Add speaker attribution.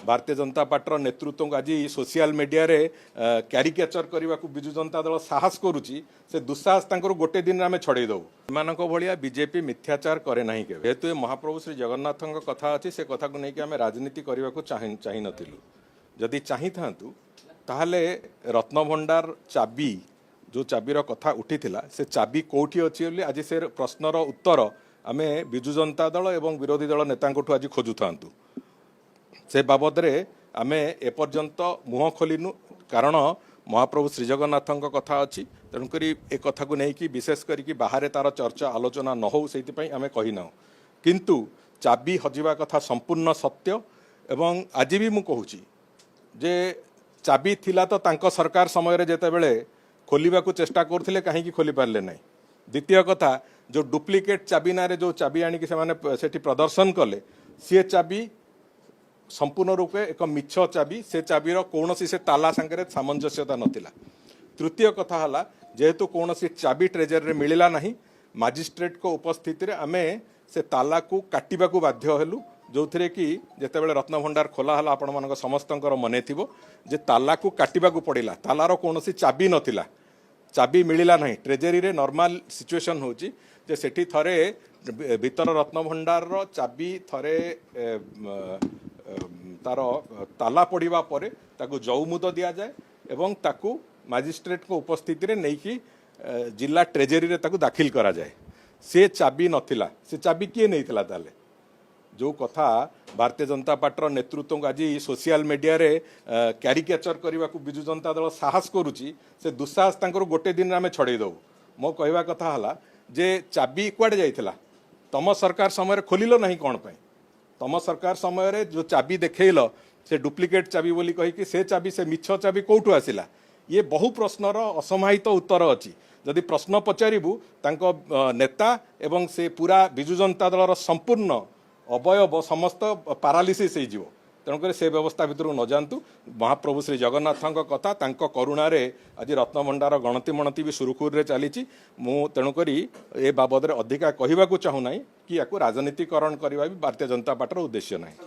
Speaker 1: Bharatiya Janata party नेतृत्व को आज सोशल मीडिया रे क्यारिकेचर करने को विजु जनता दल साहस करुच्ची से दुस्साहस गोटे दिन आम छड़े दू मान भाया बीजेपी मिथ्याचार करे ना के जेहेतु महाप्रभु श्री जगन्नाथ कथा अच्छी से कथा को लेकिन आम राजनीति करने को चाह नथिलु जदि चाही थांतु ताहले रत्नभंडार चाबी जो चाबीर कथा उठी से चाबी कौटी अच्छी बोली आज से प्रश्नर उत्तर आम विजु जनता दल एवं विरोधी दल नेता आज खोजु था से बाबद आम एपर्यंत मुह खोलनु कारण महाप्रभु श्रीजगन्नाथ कथा अच्छी तेणुक ए कथा को लेकिन विशेष करके बाहर तार चर्चा आलोचना न हो से आम कहीना किंतु चाबी हजिबा कथा संपूर्ण सत्य एवं आज भी मुझे जे चाबी थिला तो तांको सरकार समय जेतेबेले खोलिबा को चेष्टा करथिले कहीं खोली पारले नहीं। द्वितीय कथा जो डुप्लिकेट चाबी ना जो चाबी आनिक से प्रदर्शन कले सी चाबी संपूर्ण रूपे एक मिछ चाबी से चाबीर कौन से ताला सांगे सामंजस्यता नथिला। तृतीय कथा हला जेहेतु कौन चाबी ट्रेजरी रे मिलला नहीं मजिस्ट्रेट को उपस्थिति रे आमे से ताला को काटिबा को बाध्य हेलु जो थे कि जितेबाला रत्नभंडार खोला हला आपण मान समस्त मन थी जे ताला को काटिबा को पड़ा तालार कौन चाबी नथिला चाबी मिलला नहीं ट्रेजरी रे नॉर्मल सिचुएशन होची जे सेठी थरे भीतर रत्नभंडार चाबी थरे तार ताला पड़ा पर ताकू जौमुद दि जाए एवं ताकू मजिस्ट्रेट को उपस्थिति रे नहीं कि जिला ट्रेजरी रे ताकू दाखिल करा जाए से चाबी नथिला से चाबी किए नहीं थिला ताले जो कथा भारतीय जनता पार्टी नेतृत्व को आज सोशल मीडिया रे क्यारिकेचर करने को विजु जनता दल साहस करुच्ची से दुस्साहस गोटे दिन आम छड़े दू मो कहवा कथा हला जे चाबी कुआडे जाइथिला तम सरकार समय खोलिल नहीं कौन पाई तम सरकार समय जो चाबी देखल से डुप्लिकेट चाबी बोली कहीकि से चाबी से मिछ चाबी कौटू आसिला ये बहु प्रश्नर असमाहित उत्तर अच्छी जदि प्रश्न पचारू तांको नेता एवं से पूरा विजु जनता दलर संपूर्ण अवयव समस्त पारालीसीस हो तेणुक से व्यवस्था भितर न जातु महाप्रभु श्री जगन्नाथ कथा तांको करुणा रे आज रत्नभंडार गणति मणति भी सुरुखुर रे चली तेणुक ए बाबद अधिका कहवाक चाहूना कि या राजनीतिकरण करने भी भारतीय जनता पार्टी उद्देश्य ना।